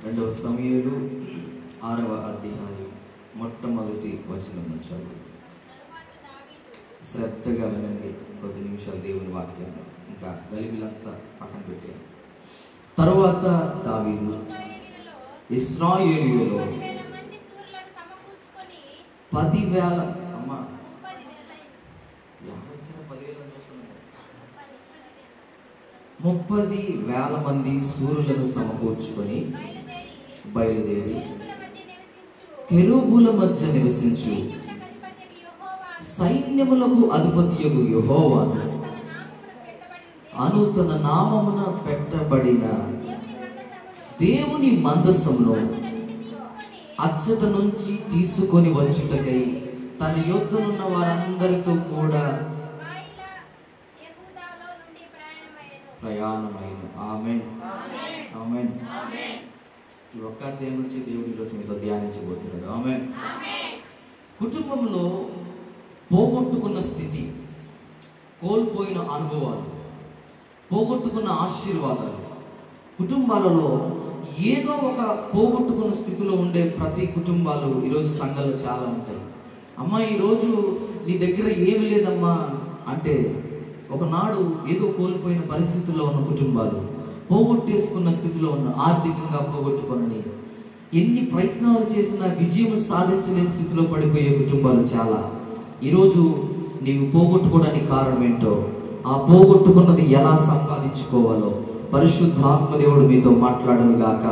రెండవ సమూయేలు 6వ అధ్యాయం మొట్టమొదటి వచనం చదువు. శ్రద్ధగా వినండి, కొద్ది నిమిషాలు దేవుని వాక్యాన్ని. ఇంకా గలిబిలంతా పక్కన పెట్టాను. తరువాత దావీదు ఇశ్రాయేలీయులలో 10,000 అమ్మా 30,000 మంది శూరులను సమకూర్చుకొని బయలుదేరి కెరూబుల మధ్య నివసించు సైన్యములకు అధిపతియగు యెహోవాను అను తన నామమున పెట్టబడిన దేవుని మందసమును అచ్చట నుంచి తీసుకొని వచ్చుటకై తన యొద్దనున్న వారందరితో కూడా ప్రయాణమైన. ఆమేన్ ఆమేన్. ఈ ఒక్క అధ్యాయం నుంచి దేవుడి ఈరోజు మీతో ధ్యానించబోతున్నాడు. ఆమేన్. కుటుంబంలో పోగొట్టుకున్న స్థితి, కోల్పోయిన అనుభవాలు, పోగొట్టుకున్న ఆశీర్వాదాలు, కుటుంబాలలో ఏదో ఒక పోగొట్టుకున్న స్థితిలో ఉండే ప్రతి కుటుంబాలు ఈరోజు సంఘాల్లో చాలా ఉంటాయి. అమ్మా ఈరోజు నీ దగ్గర ఏమి లేదమ్మా అంటే ఒకనాడు ఏదో కోల్పోయిన పరిస్థితుల్లో ఉన్న కుటుంబాలు, పోగొట్టేసుకున్న స్థితిలో ఉన్న, ఆర్థికంగా పోగొట్టుకొని ఎన్ని ప్రయత్నాలు చేసినా విజయం సాధించలేని స్థితిలో పడిపోయే కుటుంబాలు చాలా. ఈరోజు నీవు పోగొట్టుకోవడానికి కారణం ఏంటో, ఆ పోగొట్టుకున్నది ఎలా సంపాదించుకోవాలో పరిశుద్ధాత్మ దేవుడు మీతో మాట్లాడను గాక.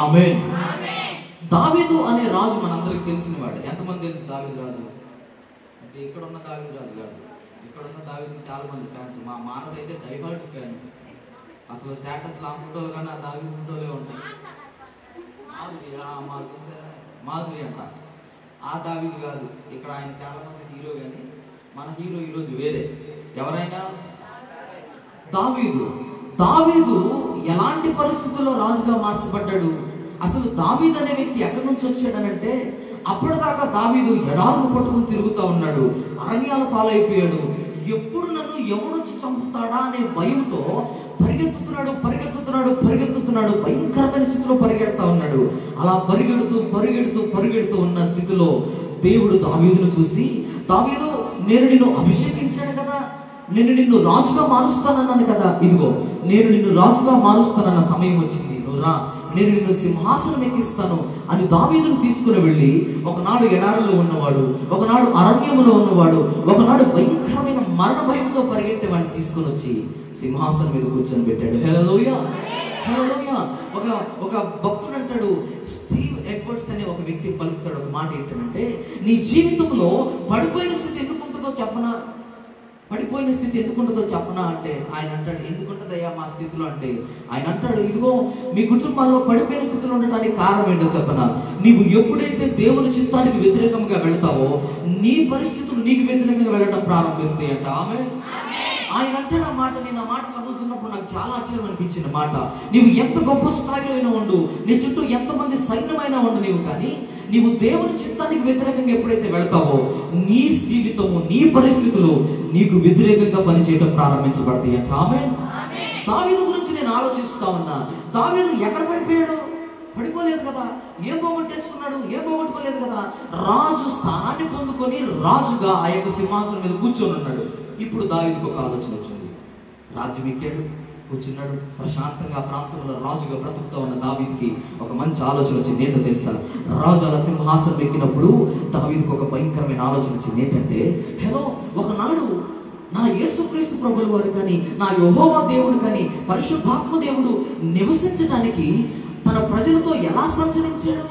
ఆమేన్. దావీదు అనే రాజు మనందరికి తెలిసిన వాడు. ఎంతమంది తెలుసు దావీదు రాజు అంటే? ఇక్కడ ఉన్న దావీదు రాజు కాదు, ఇక్కడ ఉన్న దావీదు చాలా మంది ఫ్యాన్స్. మా మానస్ అయితే డైహార్డ్ ఫ్యాన్. అసలు స్టేటస్ ఆ ఫోటోలు కన్నా దావీదు ఫోటోలే ఉంటాయి. మాధురి అంట, ఆ దావీదు కాదు. ఇక్కడ ఆయన చాలా మంది హీరో, కానీ మన హీరో ఈరోజు వేరే. ఎవరైనా దావీదు ఎలాంటి పరిస్థితుల్లో రాజుగా మార్చబడ్డాడు? అసలు దావీదు అనే వ్యక్తి ఎక్కడి నుంచి వచ్చాడనంటే, అప్పటిదాకా దావీదు ఎడారులు పట్టుకుని తిరుగుతూ ఉన్నాడు, అరణ్యాల పాలైపోయాడు. ఎప్పుడు నన్ను ఎవడొచ్చి చంపుతాడా అనే భయంతో పరిగెత్తుతున్నాడు. భయంకరమైన స్థితిలో పరిగెడతా ఉన్నాడు. అలా పరిగెడుతూ ఉన్న స్థితిలో దేవుడు దావీదును చూసి, దావీదు నేను నిన్ను అభిషేకించాను కదా, నేను నిన్ను రాజుగా మారుస్తానన్నాను కదా, ఇదిగో నేను నిన్ను రాజుగా మారుస్తానన్న సమయం వచ్చింది, నువ్వు రా, నేను నిన్ను సింహాసనం ఎక్కిస్తాను అని దావీదును తీసుకుని వెళ్ళి, ఒకనాడు ఎడారిలో ఉన్నవాడు, ఒకనాడు అరణ్యములో ఉన్నవాడు, ఒకనాడు భయంకరమైన మరణ భయంతో పరిగెట్టేవాడిని తీసుకొని వచ్చి సింహాసనం మీద కూర్చొని పెట్టాడు. హల్లెలూయా హల్లెలూయా. ఒక భక్తుడు అంటాడు, స్టీవ్ ఎడ్వర్డ్స్ అనే ఒక వ్యక్తి పలుకుతాడు ఒక మాట ఏంటంటే, నీ జీవితంలో పడిపోయిన స్థితి ఎందుకు ఉంటుందో చెప్పనా అంటే, ఆయన అంటాడు, ఎందుకుంటుందయ్యా మా స్థితిలో అంటే, ఆయన అంటాడు, ఇదిగో మీ కుటుంబాల్లో పడిపోయిన స్థితిలో ఉండటానికి కారణం ఏంటో చెప్పనా, నీవు ఎప్పుడైతే దేవుని చిత్తానికి వ్యతిరేకంగా వెళ్తావో నీ పరిస్థితులు నీకు వ్యతిరేకంగా వెళ్ళడం ప్రారంభిస్తాయంట. ఆయన అంటాడు ఆ మాట. నేను ఆ మాట చదువుతున్నప్పుడు నాకు చాలా ఆశ్చర్యం అనిపించిన మాట. నీవు ఎంత గొప్ప స్థాయిలో అయినా ఉండు, నీ చుట్టూ ఎంతమంది సైన్యమైనా ఉండు, నీవు కానీ నీవు దేవుని చిత్తానికి వ్యతిరేకంగా ఎప్పుడైతే వెళ్తావో నీ జీవితము, నీ పరిస్థితులు నీకు వ్యతిరేకంగా పనిచేయడం ప్రారంభించబడతాయి అంట. ఆమేన్. దావీదు గురించి నేను ఆలోచిస్తా ఉన్నా. దావీదు ఎక్కడ పడిపోయాడు? పడిపోలేదు కదా. ఏం పోగొట్టుకోలేదు కదా. రాజు స్థానాన్ని పొందుకొని రాజుగా ఆ యొక్క సింహాసనం మీద కూర్చొని ఉన్నాడు. ఇప్పుడు దావీదుకు ఒక ఆలోచన వచ్చింది. రాజ్యం ఎక్కాడు, కూర్చున్నాడు, ప్రశాంతంగా ప్రాంతంలో రాజుగా బ్రతుకుతా ఉన్న దావీదుకి ఒక మంచి ఆలోచన వచ్చింది. ఏంటో తెలుసా? రాజు అలా సింహాసనం ఎక్కినప్పుడు దావీదుకు ఒక భయంకరమైన ఆలోచన వచ్చింది. ఏంటంటే, ఒకనాడు నా యేసుక్రీస్తు ప్రభుల వారు కానీ, నా యెహోవా దేవుడు కానీ, పరిశుద్ధాత్మ దేవుడు నివసించడానికి తన ప్రజలతో ఎలా సంచరించాడు?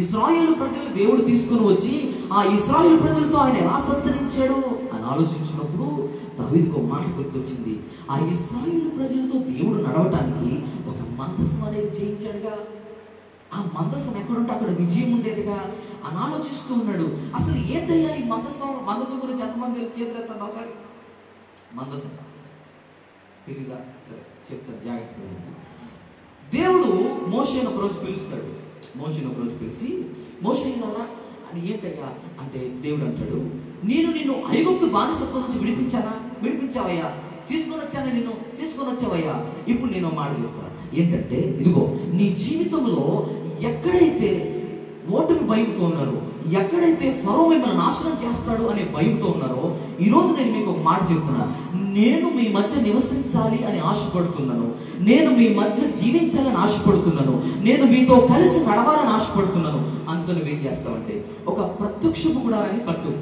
ఇశ్రాయేలు ప్రజలు దేవుడు తీసుకుని వచ్చి ఆ ఇశ్రాయేలు ప్రజలతో ఆయన ఎలా సంచరించాడు అని ఆలోచించినప్పుడు దావీదుకు ఒక మాట గుర్తొచ్చింది. ఆ ఇశ్రాయేలు ప్రజలతో దేవుడు నడవటానికి ఒక మందసం అనేది చేయించాడుగా. ఆ మందసం ఎక్కడుంటే అక్కడ విజయం ఉండేదిగా అని ఆలోచిస్తూ ఉన్నాడు. అసలు ఏంటయ్యా ఈ మందసం గురించి ఎంతమంది చేతులు ఎత్తండి ఒకసారి. మందసం తెలీదా? సరే చెప్తాను జాగ్రత్తగా. దేవుడు మోషేను ఒకరోజు పిలుస్తాడు. మోషేను ఒకరోజు పిలిచి, మోషే కదా అని, ఏంటయ్యా అంటే దేవుడు అంటాడు, నేను నిన్ను ఐగుప్తు బానిసత్వం నుంచి విడిపించావయ్యా, తీసుకొని వచ్చావయ్యా, ఇప్పుడు నేను మాట చెప్తా. ఏంటంటే ఇదిగో నీ జీవితంలో ఎక్కడైతే ఓటమి భయంతో ఉన్నారో, ఎక్కడైతే ఫరో మిమ్మల్ని నాశనం చేస్తాడు అనే భయంతో ఉన్నారో, ఈరోజు నేను మీకు ఒక మాట చెప్తున్నా. నేను మీ మధ్య నివసించాలి అని ఆశపడుతున్నాను, నేను మీ మధ్య జీవించాలని ఆశపడుతున్నాను, నేను మీతో కలిసి నడవాలని ఆశపడుతున్నాను. అందుకని నువ్వేం చేస్తావంటే ఒక ప్రత్యక్షపు గుడారాన్ని కట్టు.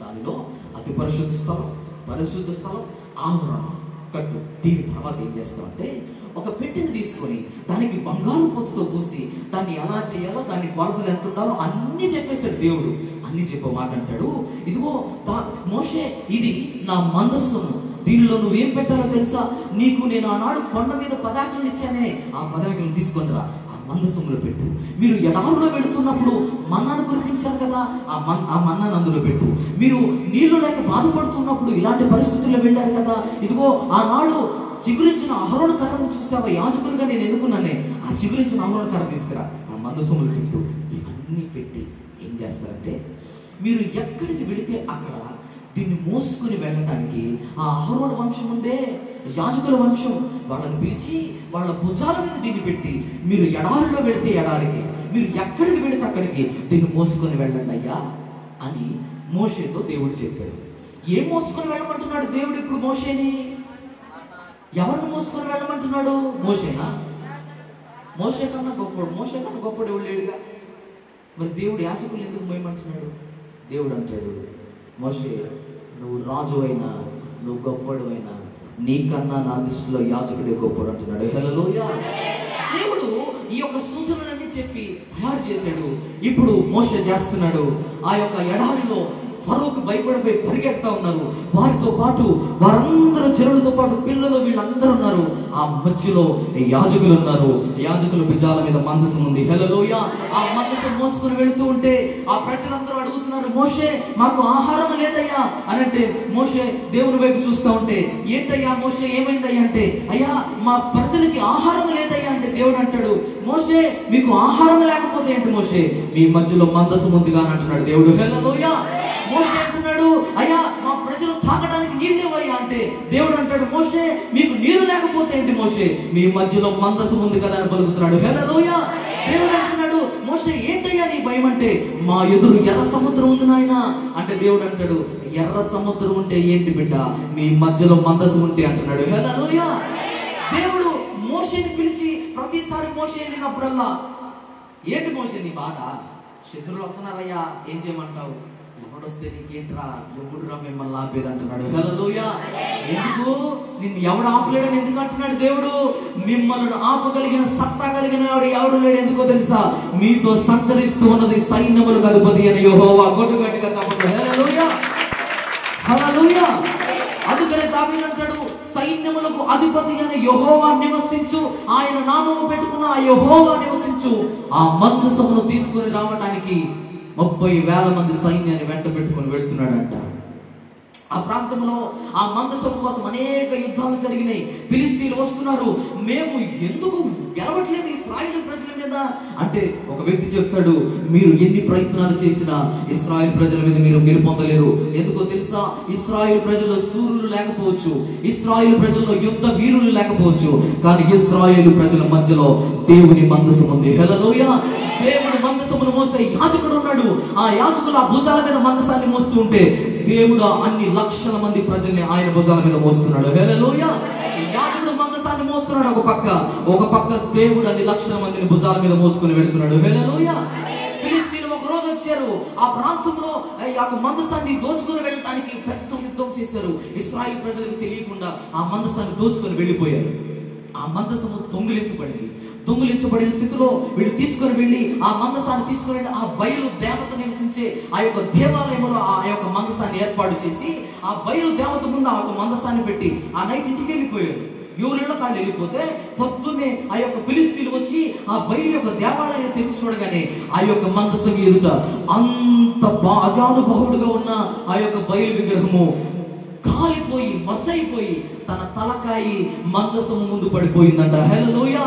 దానిలో అతి పరిశుద్ధ స్థలం, పరిశుద్ధ స్థలం, ఆవరణ కట్టు. దీని తర్వాత ఏం చేస్తావంటే ఒక పెట్టెని తీసుకొని దానికి బంగారు పొత్తుతో పూసి దాన్ని ఎలా చేయాలో, దాన్ని కొలతలు ఎంత ఉండాలో అన్నీ చెప్పేశాడు దేవుడు. అన్ని చెప్పే మాట అంటాడు, ఇదిగో మోషే ఇది నా మందస్సము, దీనిలో నువ్వేం పెట్టాలో తెలుసా? నీకు నేను ఆనాడు కొండ మీద పదాకులను ఇచ్చానే, ఆ పదాకులను తీసుకొని రా, ఆ మందస్సములో పెట్టు. మీరు ఎడారులో వెళుతున్నప్పుడు మన్నాను కురిపించారు కదా, ఆ మన్నాను అందులో పెట్టు. మీరు నీళ్లు లేక బాధపడుతున్నప్పుడు ఇలాంటి పరిస్థితుల్లో వెళ్ళారు కదా, ఇదిగో ఆనాడు చిగురించిన అహరోను కర్రను చూసావా, యాజకులుగా నేను ఎన్నుకున్నానే, ఆ చిగురించిన అహరోను కర్ర తీసుకురా, ఆ మందసములు పెట్టు. ఇవన్నీ పెట్టి ఏం చేస్తారంటే మీరు ఎక్కడికి వెళితే అక్కడ దీన్ని మోసుకుని వెళ్ళటానికి ఆ అహరోను వంశం ఉందే, యాజకుల వంశం, వాళ్ళని పిలిచి వాళ్ళ భుజాల మీద దీన్ని పెట్టి మీరు ఎడారిలో వెళితే ఎడారికి, మీరు ఎక్కడికి వెళితే అక్కడికి దీన్ని మోసుకొని వెళ్ళండి అయ్యా అని మోషేతో దేవుడు చెప్పాడు. ఏం మోసుకొని వెళ్ళమంటున్నాడు దేవుడు ఇప్పుడు మోషేని? ఎవరిని మోసుకొని వెళ్ళమంటున్నాడు? మోషేనా? మోషే కన్నా గొప్పడు ఎవడు లేడుగా. మరి దేవుడు యాజకులు ఎందుకు మోయమంటున్నాడు? దేవుడు అంటాడు, మోషే నువ్వు రాజు అయినా, నువ్వు గొప్పడు అయినా, నీకన్నా నా దృష్టిలో యాజకుడే గొప్పడు అంటున్నాడు. హల్లెలూయా. దేవుడు ఈ యొక్క సూచనలన్నీ చెప్పి తయారు చేశాడు. ఇప్పుడు మోషే చేస్తున్నాడు. ఆ యొక్క ఎడారిలో ఫరోకు భయపడిపోయి పరిగెడతా ఉన్నారు. వారితో పాటు వారందరూ జనులతో పాటు పిల్లలు వీళ్ళందరూ ఉన్నారు. ఆ మధ్యలో యాజకులు ఉన్నారు. యాజకుల భుజాల మీద మందసం ఉంది. హల్లెలూయా. ఆ మందసం మోసుకుని వెళుతూ ఉంటే ఆ ప్రజలందరూ అడుగుతున్నారు, మోషే మాకు ఆహారం లేదయ్యా అని. అంటే మోషే దేవుని వైపు చూస్తూ ఉంటే, ఏంటయ్యా మోషే ఏమైందయ్యా అంటే, అయ్యా మా ప్రజలకి ఆహారం లేదయ్యా అంటే దేవుడు అంటాడు, మోషే మీకు ఆహారం లేకపోతే ఏంటి మోషే, మీ మధ్యలో మందసం ఉందిగా అని అంటున్నాడు దేవుడు. హల్లెలూయా. మోషే అంటున్నాడు, అయ్యా మా ప్రజలు తాగడానికి నీళ్ళు ఇవ్వయ్యా అంటే దేవుడు అంటాడు, మోషే మీకు నీరు లేకపోతే ఏంటి మోషే, మీ మధ్యలో మందసం ఉంది కదా అని పలుకుతున్నాడు. హల్లెలూయా. దేవుడు అంటున్నాడు, మోషే ఏంటయ్యా నీ భయం అంటే, మా ఎదురు ఎర్ర సముద్రం ఉంది నాయన అంటే దేవుడు అంటాడు, ఎర్ర సముద్రం ఉంటే ఏంటి బిడ్డ, మీ మధ్యలో మందసం ఉంటే అంటున్నాడు. హల్లెలూయా. దేవుడు మోషేని పిలిచి ప్రతిసారి మోషే వెళ్ళినప్పుడల్లా, ఏంటి మోషే నీ బాధ, శత్రువులు వస్తున్నారయ్యా ఏం చేయమంటావు, ఎవడొస్తే నీకేంట్రా, ఎవడురా మిమ్మల్ని ఆపేది అంటున్నాడు. హల్లెలూయా. ఎందుకు నిన్ను ఎవడు ఆపలేడని ఎందుకు అంటున్నాడు దేవుడు? మిమ్మల్ని ఆపగలిగిన సత్తా కలిగిన ఎవడు లేడు. ఎందుకో తెలుసా? మీతో సంచరిస్తూ ఉన్నది సైన్యములకు అధిపతి అని యెహోవా. గట్టిగా చెప్పండి. హల్లెలూయా. హల్లెలూయా. అందుకనే దావీదు అంటాడు, సైన్యములకు అధిపతి అని యెహోవా నివసించు, ఆయన నామము పెట్టుకున్న ఆ యెహోవా నివసించు. ఆ మందసమును తీసుకుని రావడానికి 30,000 మంది సైన్యాన్ని వెంట పెట్టుకుని వెళ్తున్నాడంట. ఆ ప్రాంతంలో ఆ మందసం కోసం అనేక యుద్ధాలు జరిగినాయి. ఫిలిష్తీయులు వస్తున్నారు, మేము ఎందుకు గెలవట్లేదు ఇశ్రాయేలు ప్రజల మీద అంటే ఒక వ్యక్తి చెప్తాడు, మీరు ఎన్ని ప్రయత్నాలు చేసినా ఇశ్రాయేలు ప్రజల మీద మీరు గెలుపొందలేరు. ఎందుకో తెలుసా? ఇశ్రాయేలు ప్రజల్లో శూరులు లేకపోవచ్చు, ఇశ్రాయేలు ప్రజల్లో యుద్ధ వీరులు లేకపోవచ్చు, కానీ ఇశ్రాయేలు ప్రజల మధ్యలో దేవుని మందసం ఉంది. హల్లెలూయా. దేవుడు మందసమును మోసే యాజకుడు ఉన్నాడు. ఆ యాజకులు ఆ భుజాల మీద మందసాన్ని మోస్తూ ఉంటే దేవుడు అన్ని లక్షల మంది ప్రజల్ని ఆయన భుజాల మీద మోస్తున్నాడు. హల్లెలూయా. యాజకుడు మందసాన్ని మోస్తున్నాడు ఒక పక్క దేవుడు అన్ని లక్షల మందిని భుజాల మీద మోసుకుని వెళ్తున్నాడు. హల్లెలూయా. ఫిలిష్తీయులు ఒక రోజు వచ్చారు, ఆ ప్రాంతంలో మందసాన్ని దోచుకుని వెళ్ళడానికి పెద్ద యుద్ధం చేశారు. ఇశ్రాయేలు ప్రజలకు తెలియకుండా ఆ మందసాన్ని దోచుకొని వెళ్ళిపోయారు. ఆ మందసము దొంగిలించబడిన స్థితిలో వీళ్ళు తీసుకొని వెళ్ళి ఆ మందసాన్ని తీసుకొని ఆ బయలు దేవత నివసించే ఆ యొక్క దేవాలయంలో ఆ యొక్క మందసాన్ని ఏర్పాటు చేసి ఆ బయలు దేవత ముందు ఆ యొక్క మందసాన్ని పెట్టి ఆ నైట్ ఇంటికి వెళ్ళిపోయారు. ఎవరిలో కాళ్ళు వెళ్ళిపోతే పొద్దున్నే ఆ యొక్క ఫిలిష్తీయులు వచ్చి ఆ బయలు యొక్క దేవాలయాన్ని తెలిసి చూడగానే ఆ యొక్క మందసం ఎదుట అంత అజానుభావుడుగా ఉన్న ఆ యొక్క బయలు విగ్రహము కాలిపోయి మసైపోయి తన తలకాయి మందసము ముందు పడిపోయిందంట. హల్లెలూయా.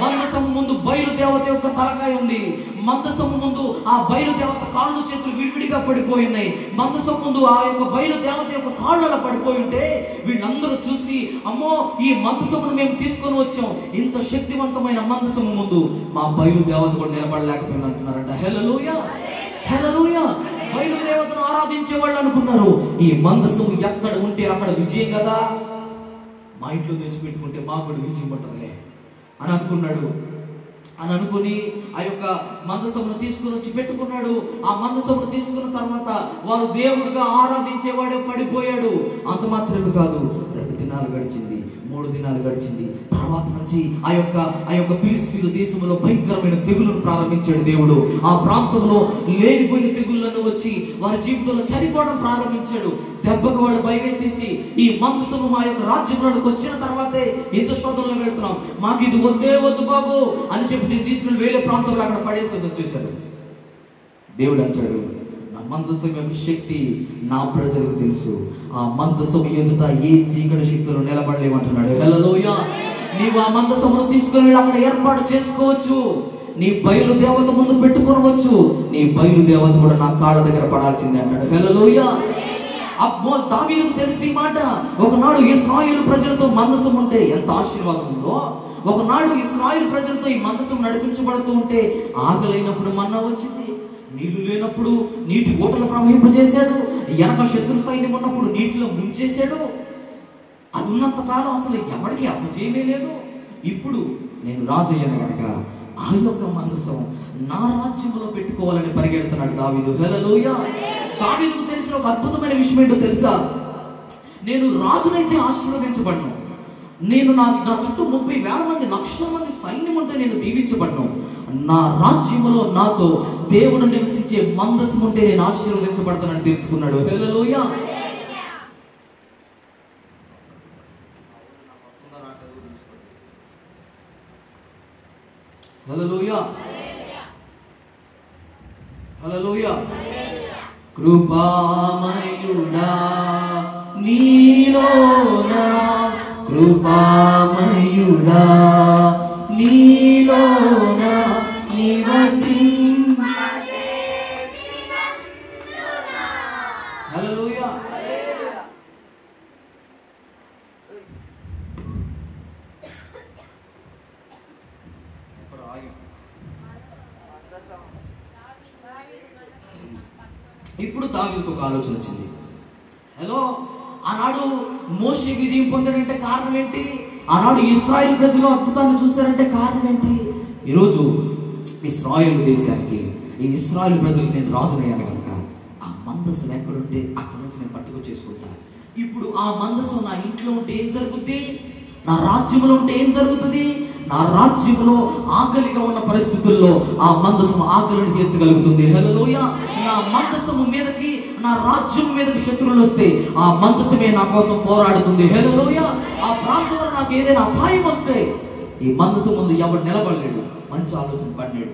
మందసము ముందు బయలు దేవత యొక్క తలకాయ ఉంది. మందసము ముందు ఆ బయలుదేవత కాళ్ళు చేతులు విడివిడిగా పడిపోయి ఉన్నాయి. మందసం ముందు ఆ యొక్క బయలుదేవత యొక్క కాళ్ళు అలా పడిపోయి ఉంటే వీళ్ళందరూ చూసి, అమ్మో ఈ మందసమును మేము తీసుకొని వచ్చాం, ఇంత శక్తివంతమైన మందసము ముందు మా బయలుదేవత కూడా నిలబడలేకపోయింది అంటున్నారంట. హల్లెలూయా, హల్లెలూయా. బయలుదేవతను ఆరాధించే వాళ్ళు అనుకున్నారు ఈ మందసము ఎక్కడ ఉంటే అక్కడ విజయం కదా, మా ఇంట్లో తెచ్చిపెట్టుకుంటే మాకు కూడా విజయం పట్టదులే అని అనుకున్నాడు. అని అనుకుని ఆ యొక్క మందసమును తీసుకుని వచ్చి పెట్టుకున్నాడు. ఆ మందసమును తీసుకున్న తర్వాత వారు దేవుడిగా ఆరాధించేవాడే పడిపోయాడు. అంత మాత్రమే కాదు, 2 దినాలు గడిచింది, 3 దినాలు గడిచింది. తర్వాత నుంచి ఆ యొక్క ఫిలిష్తీయుల దేశంలో భయంకరమైన తెగులను ప్రారంభించాడు దేవుడు. ఆ ప్రాంతంలో లేనిపోయిన తెగుళ్లను వచ్చి వారి జీవితంలో చనిపోవడం ప్రారంభించాడు. దెబ్బకు వాళ్ళు భయవేసేసి ఈ మందసము మా యొక్క రాజ్యంలోకి వచ్చిన తర్వాతే ఇంత శోధనలో వెళ్తున్నాం, మాకు ఇది వద్దే వద్దు బాబు అని చెప్పి తీసుకుని వేరే ప్రాంతంలో అక్కడ పడేసేసి వచ్చేసాడు. దేవుడు అంటాడు, నా మందసం యొక్క శక్తి నా ప్రజలకు తెలుసు, ఆ మందసం ఎదుట ఏ చీకటి శక్తులు నిలబడలేమంటున్నాడు. హల్లెలూయా. నీవు ఆ మందసమును తీసుకుని వెళ్ళి అక్కడ ఏర్పాటు చేసుకోవచ్చు, నీ బయలు దేవత ముందు పెట్టుకోవచ్చు, నీ బయలు దేవత కూడా నా కాళ్ళ దగ్గర పడాల్సిందే అంటాడు. హల్లెలూయా. అబ్బో, దావీదుకు తెలిసి మాట, ఒకనాడు ఇశ్రాయేలు ప్రజలతో మందసం ఉంటే ఎంత ఆశీర్వాదం ఉందో, ఒకనాడు ఇశ్రాయేలు ప్రజలతో ఈ మందసం నడిపించబడుతూ ఉంటే ఆకలైనప్పుడు మన్నా వచ్చింది, నీళ్లు లేనప్పుడు నీటి ఓటలు ప్రవహింపజేశాడు, వెనక శత్రు సైన్యం ఉన్నప్పుడు నీటిలో ముంచేశాడు. అది ఉన్నంత కాలం అసలు ఎవరికి అపజయమే లేదు. ఇప్పుడు నేను రాజు అయ్యాను కనుక ఆ యొక్క మందసం నా రాజ్యంలో పెట్టుకోవాలని పరిగెడుతున్నాడు దావీదు. హల్లెలూయా. దావీదుకు తెలిసిన ఒక అద్భుతమైన విషయం ఏంటో తెలుసా? నేను రాజునైతే ఆశీర్వదించబడ్ను, నేను నా చుట్టూ 30,000 మంది, లక్షల మంది సైన్యం ఉంటే నేను దీవించబడ్ను, నా రాజ్యంలో నాతో దేవుడు నివసించే మందసం ఉంటే నేను ఆశీర్వదించబడతానని తెలుసుకున్నాడు. హల్లెలూయా. హల్లెలూయా, హల్లెలూయా. కృపామయుడా నీలోనా, కృపామయుడా నీలోనా హల్లెలూయా. ఇప్పుడు దావీదుకు ఒక ఆలోచన వచ్చింది. హలో, ఆనాడు మోషే విజయం పొందాడంటే కారణం ఏంటి? ఆనాడు ఇశ్రాయేలు ప్రజలు అద్భుతాన్ని చూశారంటే కారణం ఏంటి? ఈరోజు ఇశ్రాయేలు దేశానికి, ఈ ఇశ్రాయేలు ప్రజలకు నేను రాజునయ్యాను కనుక ఆ మందసం ఎక్కడుంటే అక్కడ నుంచి నేను పట్టుకొచ్చేసుకుంటా. ఇప్పుడు ఆ మందసం నా ఇంట్లో ఉంటే ఏం జరుగుతుంది? నా రాజ్యంలో ఉంటే ఏం జరుగుతుంది? నా రాజ్యంలో ఆకలిగా ఉన్న పరిస్థితుల్లో ఆ మందసము ఆకలిని తీర్చగలుగుతుంది. హల్లెలూయా. నా మందసము మీదకి, నా రాజ్యం మీదకి శత్రువులు వస్తే ఆ మందసమే నా కోసం పోరాడుతుంది. హల్లెలూయా. ఆ ప్రాంతంలో నాకు ఏదైనా అపాయం వస్తే ఈ మందసం ముందు ఎవడు నిలబడలేడు. మంచి ఆలోచన పడినాడు,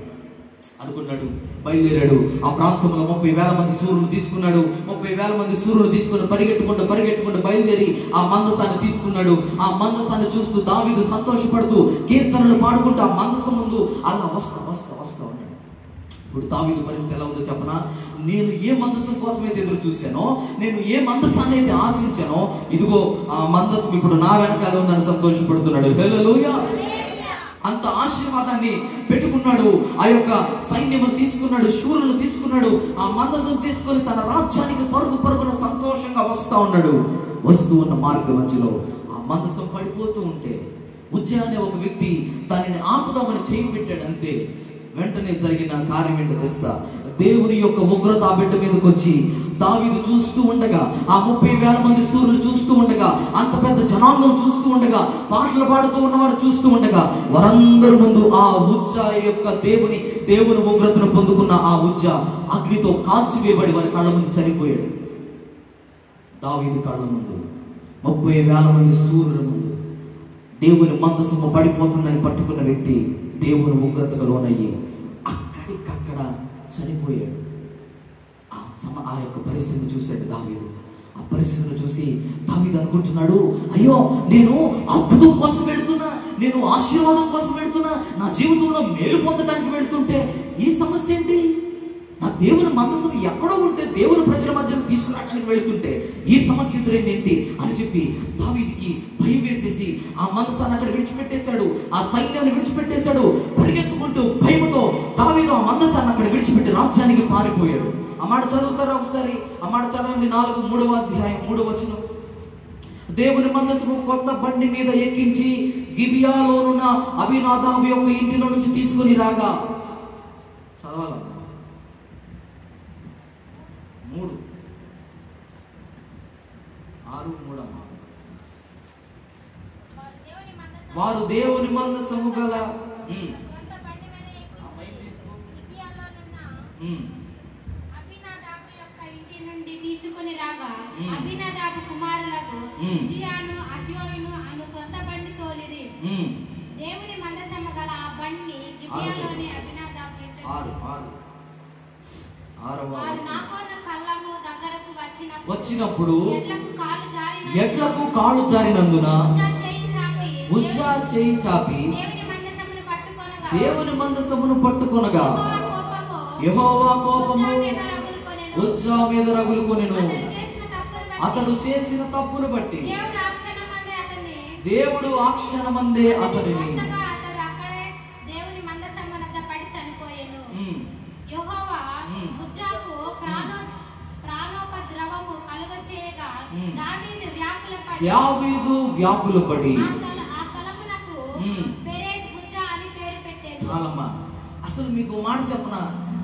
అనుకున్నాడు, బయలుదేరాడు. ఆ ప్రాంతంలో 30,000 మంది సూర్యులు తీసుకున్నాడు. 30,000 మంది సూర్యులు తీసుకుని పరిగెట్టుకుంటూ బయలుదేరి ఆ మందసాన్ని తీసుకున్నాడు. ఆ మందసాన్ని చూస్తూ దావీదు సంతోషపడుతూ కీర్తనలు పాడుకుంటూ ఆ మందసం ముందు అలా వస్తా ఉన్నాడు. ఇప్పుడు దావీదు పరిస్థితి ఎలా ఉందో చెప్పనా? నేను ఏ మందసం కోసమైతే ఎదురు చూశానో, నేను ఏ మందసాన్ని అయితే ఆశించానో, ఇదిగో ఆ మందసం ఇప్పుడు నా వెనకాల ఉందని సంతోషపడుతున్నాడు. హల్లెలూయా. అంత ఆశీర్వాదాన్ని పెట్టుకున్నాడు. ఆ యొక్క సైన్యమును తీసుకున్నాడు, శూరులను తీసుకున్నాడు, ఆ మందసం తీసుకొని తన రాజ్యానికి పరుగున సంతోషంగా వస్తూ ఉన్నాడు. వస్తూ ఉన్న మార్గ మధ్యలో ఆ మందసం పడిపోతూ ఉంటే ఉజ్జయ అనే ఒక వ్యక్తి దానిని ఆపుదామని చేయి పెట్టాడు. అంతే, వెంటనే జరిగిన కార్యం ఏంటో తెలుసా? దేవుని యొక్క ఉగ్రత ఆ బిడ్డ మీదకి వచ్చి దావీదు చూస్తూ ఉండగా, ఆ 30,000 మంది సూర్యులు చూస్తూ ఉండగా, అంత పెద్ద జనాంగం చూస్తూ ఉండగా, పాటలు పాడుతూ ఉన్నవారు చూస్తూ ఉండగా, వారందరి ముందు ఆ ఉజ్జ యొక్క దేవుని ఉగ్రతను పొందుకున్న ఆ ఉజ్జ అగ్నితో కాల్చివేయబడి వారి కళ్ళ ముందు చనిపోయాడు. దావీదు కళ్ళ ముందు 30,000 మంది సూర్యుల ముందు దేవుని మందసము పడిపోతుందని పట్టుకున్న వ్యక్తి దేవుని ఉగ్రతకు లోనయ్యి అక్కడికక్కడ చనిపోయాడు. ఆ యొక్క పరిస్థితిని చూశాడు దావీదు. ఆ పరిస్థితిని చూసి దావీదు అనుకుంటున్నాడు, అయ్యో నేను అద్భుతం కోసం వెళుతున్నా, నేను ఆశీర్వాదం కోసం వెళ్తున్నా, నా జీవితంలో మేలు పొందడానికి వెళ్తుంటే ఈ సమస్య ఏంటి? నా దేవుని మందసం ఎక్కడో ఉంటే దేవుని ప్రజల మధ్యలో తీసుకురావడానికి వెళ్తుంటే ఈ సమస్య ఎదురైంది ఏంటి అని చెప్పి దావీదుకి భయం వేసేసి ఆ మందసాన్ని అక్కడ విడిచిపెట్టేశాడు, ఆ సైన్యాన్ని విడిచిపెట్టేశాడు. పరిగెత్తుకుంటూ భయంతో దావీదు ఆ మందసాన్ని అక్కడ విడిచిపెట్టి రాజ్యానికి పారిపోయాడు. ఆ మాట చదువుతారా ఒకసారి? ఆ మాట చదవండి. 3వ అధ్యాయం 3వ వచనం. దేవుని మందసము కొత్త బండి మీద ఎక్కించి గిబియాలోనున్న అబీనాదాబు యొక్క ఇంటిలో నుంచి తీసుకుని రాగా, చదవాల 3:6 వారు దేవుని మందసము గల తీసుకుని రాగా అబీనాదాబు కుమారులకు ఉజ్జియాను అహ్యోను అను కొత్త బండి తోలిరి. దేవుని మందసము గల ఆ బండి గిబియాలోని అబీనాదాబు వచ్చినప్పుడు ఎడ్లకు కాళ్ళు జారినందున ఉజ్జా చేయి చాపి దేవుని మందసమును పట్టుకొనగా యెహోవా కోపము ఉజ్జా మీద రగులుకొనెను. అతడు చేసిన తప్పును బట్టి దేవుడు ఆ క్షణమందే అతనిని దావీదు వ్యాకులపడి చాలమ్మా. అసలు మీకు మాట చెప్పనా,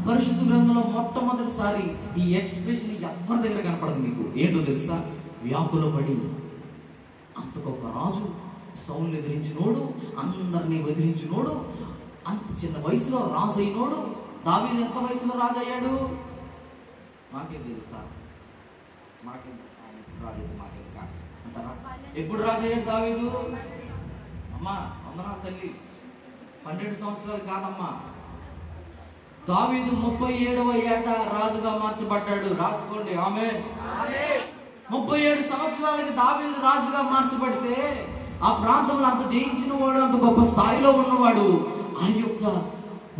పరిశుద్ధ గ్రంథంలో మొట్టమొదటిసారి ఈ ఎక్స్ప్రెషన్ ఎవరి దగ్గర కనపడదు. మీకు ఏంటో తెలుసా? వ్యాకులపడి. అంత గొప్ప రాజు, సౌలుని ఎదిరించినోడు, అందరినీ వదిలించినోడు, అంత చిన్న వయసులో రాజు అయినోడు. దావీదు ఎంత వయసులో రాజు అయ్యాడు మాకేం తెలుసా? మాకేం రాజు మాకేం కాదు అంటారా? ఎప్పుడు రాజు అయ్యాడు దావీదు? అమ్మా వందనాలు తల్లి, 12 సంవత్సరాలు కాదమ్మా. దావీదు 37వ ఏట రాజుగా మార్చబడ్డాడు. రాసుకోండి. ఆమేన్. 37 సంవత్సరాలకి దావీదు రాజుగా మార్చబడితే ఆ ప్రాంతంలో అంత జయించిన వాడు, అంత గొప్ప స్థాయిలో ఉన్నవాడు ఆ యొక్క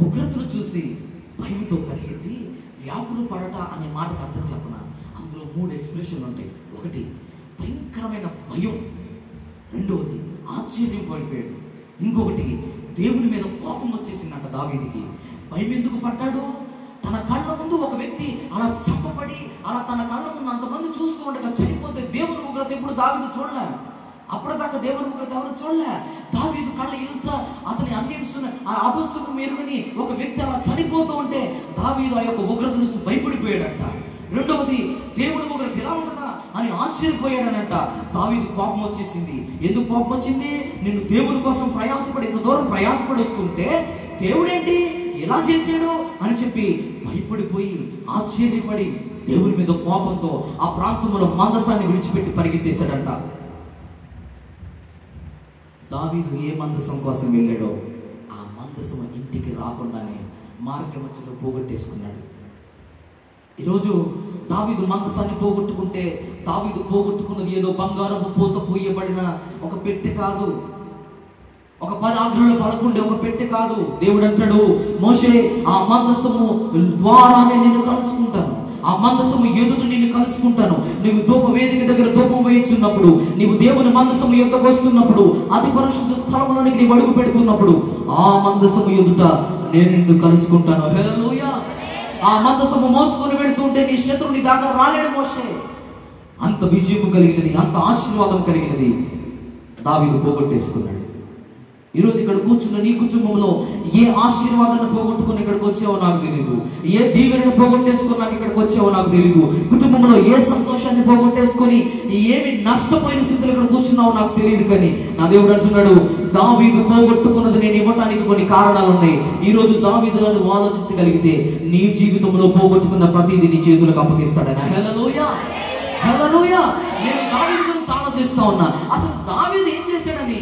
ఉగ్రతను చూసి భయంతో పరిగెత్తి వ్యాకులు పడట అనే మాటకు అర్థం చెప్పన. అందులో 3 ఎక్స్ప్రెషన్లు ఉంటాయి. ఒకటి భయంకరమైన భయం, రెండవది ఆశ్చర్యం పడిపోయాడు, ఇంకొకటి దేవుని మీద కోపం వచ్చేసిందంట దావీదుకి. భయం ఎందుకు పడ్డాడు? తన కళ్ళ ముందు ఒక వ్యక్తి అలా చంపబడి అలా తన కళ్ళ ముందు అంతమంది చూస్తూ ఉండగా చనిపోతే దేవుని ఉగ్రత ఎప్పుడు దావీదు చూడలే. అప్పటిదాకా దేవుని ఉగ్రత ఎవరు చూడలే. దావీదు కళ్ళ ఎదుట అతని అభస్సుకు మెరుగని ఒక వ్యక్తి అలా చనిపోతూ ఉంటే దావీదు ఆ యొక్క ఉగ్రత నుంచి భయపడిపోయాడంట. రెండవది దేవుని ఉగ్రత ఎలా ఉంటుందా అని ఆశ్చర్యపోయాడనంట. దావీదు కోపం వచ్చేసింది. ఎందుకు కోపం వచ్చింది? నేను దేవుని కోసం ప్రయాసపడి ఇంత దూరం ప్రయాసపడి వస్తుంటే దేవుడేంటి ఎలా చేశాడు అని చెప్పి భయపడిపోయి ఆశ్చర్యపడి దేవుని మీద కోపంతో ఆ ప్రాంతంలో మందసాన్ని విడిచిపెట్టి పరిగెత్తేశాడంట. దావీదు ఏ మందసం కోసం వెళ్ళాడో ఆ మందసం ఇంటికి రాకుండానే మార్గ మధ్యలో పోగొట్టేసుకున్నాడు. ఈరోజు దావీదు మందసాన్ని పోగొట్టుకుంటే దావీదు పోగొట్టుకున్నది ఏదో బంగారపు పూత పూయబడిన ఒక పెట్టె కాదు, ఒక 10 ఆజ్ఞలు 11 ఒక పెట్టె కాదు. దేవుడు అంటాడు, మోషే ఆ మందసము ద్వారానే నిన్ను కలుసుకుంటాను, ఆ మందసము ఎదుట నిన్ను కలుసుకుంటాను. నీవు ధూప వేదిక దగ్గర ధూపం వేయించున్నప్పుడు, నీవు దేవుని మందసము ఎదుటకు వస్తున్నప్పుడు, అతి పరిశుద్ధ స్థలములోనికి నీవు అడుగు పెడుతున్నప్పుడు ఆ మందసము ఎదుట నేను నిన్ను కలుసుకుంటాను. హల్లెలూయా. ఆ మందసము మోసుకొని వెళుతుంటే నీ శత్రువు నీ దాకా రాలేడు మోషే. అంత విజయం కలిగినది, అంత ఆశీర్వాదం కలిగినది దావీదు పోగొట్టేసుకున్నాడు. ఈరోజు ఇక్కడ కూర్చున్న నీ కుటుంబంలో ఏ ఆశీర్వాదాన్ని పోగొట్టుకుని ఇక్కడికి వచ్చావో నాకు తెలియదు, ఏ దీవెనను పోగొట్టేసుకున్నాక ఇక్కడికి వచ్చావో నాకు తెలియదు, కుటుంబంలో ఏ సంతోషాన్ని పోగొట్టేసుకొని ఏమి నష్టపోయిన స్థితిలో ఇక్కడ కూర్చున్నావో నాకు తెలియదు. కానీ నా దేవుడు అంటున్నాడు, దావీదు పోగొట్టుకున్నది నేను ఇవ్వటానికి కొన్ని కారణాలు ఉన్నాయి. ఈరోజు దావీదులను ఆలోచించగలిగితే నీ జీవితంలో పోగొట్టుకున్న ప్రతిదీ నీ చేతులకు అప్పగిస్తాడని. హల్లెలూయా, హల్లెలూయా. నేను దావీదు గురించి ఆలోచిస్తా ఉన్నా, అసలు దావీదు ఏం చేశాడని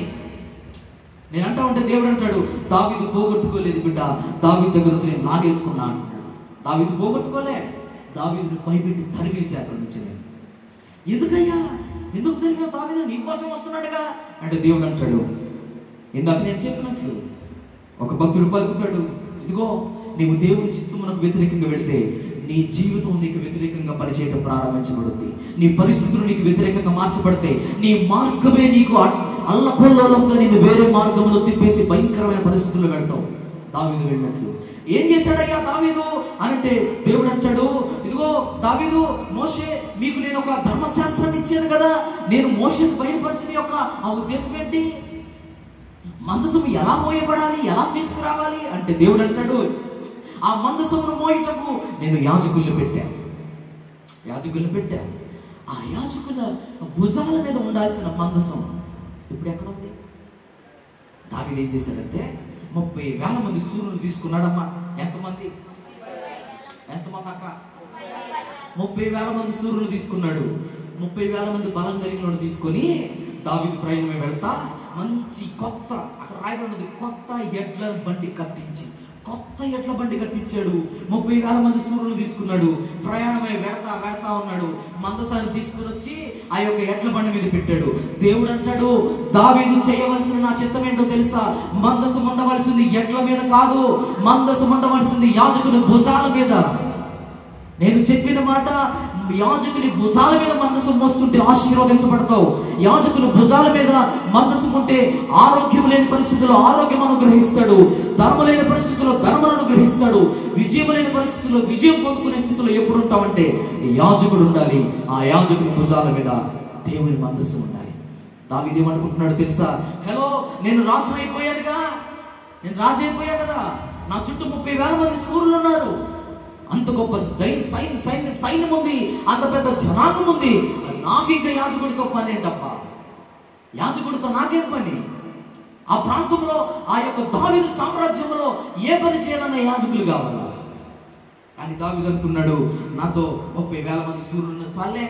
నేను అంటా ఉంటే దేవుడు అంటాడు, దావీదు పోగొట్టుకోలేదు బిడ్డ, దావీదు దగ్గర నుంచి నేను లాగేసుకున్నా అంటున్నాడు. దావీదు పోగొట్టుకోలే, దావీదుని భయపెట్టి తరిమేసి అక్కడి నుంచి. ఎందుకయ్యా, ఎందుకు తరిమేవు? దావీదు నీ కోసం వస్తున్నాడుగా అంటే దేవుడు అంటాడు, ఇందాక నేను చెప్పినట్లు ఒక భక్తుడు పలుకుతాడు, ఇదిగో నీవు దేవుని చిత్తమునకు వ్యతిరేకంగా వెళితే నీ జీవితం నీకు వ్యతిరేకంగా పనిచేయడం ప్రారంభించబడుద్ది. నీ పరిస్థితులు నీకు వ్యతిరేకంగా మార్చబడితే నీ మార్గమే నీకు అల్లకొల్లోలంగా నిన్ను వేరే మార్గంలో తిప్పేసి భయంకరమైన పరిస్థితుల్లో వెళ్తావు. దావీదు వెళ్ళినట్లు. ఏం చేశాడయ్యా దావీదు అంటే దేవుడు అంటాడు, ఇదిగో దావీదు, మోషే మీకు నేను ఒక ధర్మశాస్త్రాన్ని ఇచ్చాను కదా, నేను మోషేకు బయలుపరిచిన యొక్క ఆ ఉద్దేశం ఏంటి? మందసము ఎలా మోయబడాలి, ఎలా తీసుకురావాలి అంటే దేవుడు అంటాడు, ఆ మందసమును మోయటకు నేను యాజకుల్ని పెట్టా. ఆ యాజకుల భుజాల మీద ఉండాల్సిన మందసం ఇప్పుడు ఎక్కడ ఉంది? దావీదు ఏం చేశాడంటే 30,000 మంది సూర్యులు తీసుకున్నాడమ్మా. ఎంతమంది అక్క? 30,000 మంది సూర్యులు తీసుకున్నాడు. 30,000 మంది బలం కలిగిన తీసుకొని దావీదు ప్రయాణమే వెళ్తా మంచి కొత్త, అక్కడ రాయబడినది కొత్త ఎడ్ల బండి కట్టించాడు. 30,000 మంది సూర్యులు తీసుకున్నాడు. ప్రయాణమై వెడతా ఉన్నాడు. మందసాన్ని తీసుకుని వచ్చి ఆ యొక్క ఎడ్ల బండి మీద పెట్టాడు. దేవుడు అంటాడు, దావీదు చేయవలసిన నా చిత్తం ఏంటో తెలుసా? మందసం ఉండవలసింది ఎడ్ల మీద కాదు, మందసం ఉండవలసింది యాజకుని భుజాల మీద. నేను చెప్పిన మాట, యాజకుని భుజాల మీద మందసం మోస్తుంటే ఆశీర్వదించబడతావు. యాజకుని భుజాల మీద మందసం ఉంటే ఆరోగ్యం లేని పరిస్థితుల్లో ఆరోగ్యం అనుగ్రహిస్తాడు, ధర్మం లేని పరిస్థితుల్లో ధర్మం అనుగ్రహిస్తాడు, విజయం లేని పరిస్థితుల్లో విజయం పొందుకునే స్థితిలో ఎప్పుడు ఉంటామంటే యాజకుడు ఉండాలి. ఆ యాజకుని భుజాల మీద దేవుని మందసం ఉండాలి. దావీదు ఏమనుకుంటున్నాడు తెలుసా? హలో, నేను రాజు అయిపోయా కదా, నా చుట్టూ 30,000 మంది సూర్యులు ఉన్నారు, అంత గొప్ప సైన్యం ఉంది, అంత పెద్ద జనాంగం ఉంది, నాకు ఇంకా యాజకుడితో పని ఏంటప్ప? యాజకుడితో నాకేం పని? ఆ ప్రాంతంలో ఆ యొక్క దావీదు సామ్రాజ్యంలో ఏ పని చేయాలన్న యాజకులు కావాలా? కానీ దావీదు అనుకున్నాడు, నాతో 30,000 మంది సూర్యులు సాలే,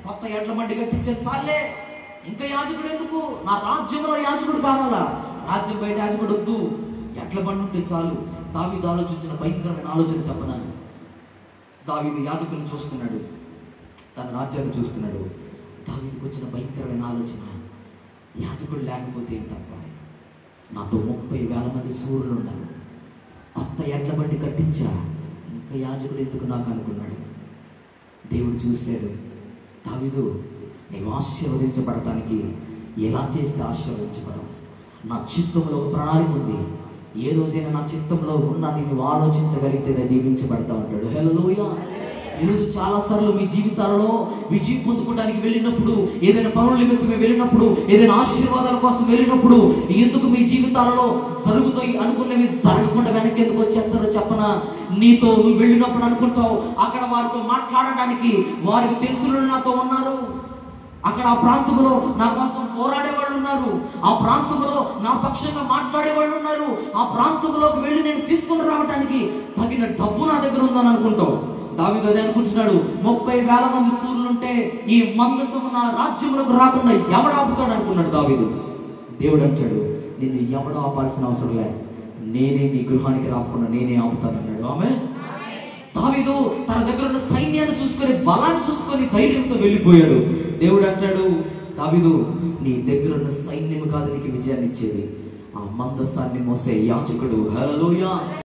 కొత్త ఎడ్ల బండి కట్టించేది సాలే, ఇంకా యాజకుడు ఎందుకు? నా రాజ్యంలో యాజకుడు కావాలా? రాజ్యం బయట యాజకుడు వద్దు, ఎడ్ల బండి ఉంటే చాలు. దావీదు ఆలోచించిన భయంకరమైన ఆలోచన చెప్పనా? దావీదు యాజకుని చూస్తున్నాడు, తన రాజ్యాన్ని చూస్తున్నాడు. దావీదుకు వచ్చిన భయంకరమైన ఆలోచన, యాజకుడు లేకపోతే ఏం తప్ప, నాతో 30,000 మంది సూర్యులు ఉన్నారు, కొత్త ఎడ్ల బండి కట్టించా, ఇంకా యాజకుడు ఎందుకు నాకు అనుకున్నాడు. దేవుడు చూశాడు, దావీదు నీవు ఆశీర్వదించబడటానికి ఎలా చేస్తే ఆశీర్వదించబడవు? నా చిత్తంలో ఒక ప్రణాళిక ఉంది, ఏ రోజైనా నా చిత్తంలో ఉన్న నేను ఆలోచించగలిగితే దీవించబడతా ఉంటాడు. హల్లెలూయా. ఈరోజు చాలాసార్లు మీ జీవితాలలో విజయం పొందుకోవడానికి వెళ్ళినప్పుడు, ఏదైనా పనుల నిమిత్తమే వెళ్ళినప్పుడు, ఏదైనా ఆశీర్వాదాల కోసం వెళ్ళినప్పుడు, ఎందుకు మీ జీవితాలలో జరుగుతాయి అనుకున్నవి జరగకుండా వెనక్కి ఎందుకు వచ్చేస్తారో చెప్పనా? నీతో నువ్వు వెళ్ళినప్పుడు అనుకుంటావు అక్కడ వారితో మాట్లాడడానికి వారికి తెలుసులు నాతో ఉన్నారు, అక్కడ ఆ ప్రాంతంలో నా కోసం పోరాడే వాళ్ళు ఉన్నారు, ఆ ప్రాంతంలో నా పక్షంగా మాట్లాడే వాళ్ళు ఉన్నారు, ఆ ప్రాంతంలోకి వెళ్ళి నేను తీసుకుని రావడానికి తగిన డబ్బు నా దగ్గర ఉందని అనుకుంటావు. దావీదు అదే అనుకుంటున్నాడు. 30,000 మంది సూర్యులు ఉంటే ఈ మందసము నా రాజ్యంలోకి రాకుండా ఎవడు ఆపుతాడు అనుకున్నాడు దావీదు. దేవుడు అంటాడు, నిన్ను ఎవడు ఆపాల్సిన అవసరం లే, నేనే నీ గృహానికి రాకుండా నేనే ఆపుతానన్నాడు. ఆమె దావీదు తన దగ్గర ఉన్న సైన్యాన్ని చూసుకొని, బలాన్ని చూసుకొని ధైర్యంతో వెళ్ళిపోయాడు. దేవుడు అంటాడు, దావీదు నీ దగ్గర ఉన్న సైన్యం కాదు నీకు విజయాన్ని ఇచ్చేది, ఆ మందసాన్ని మోసే యాజకుడు. హల్లెలూయా.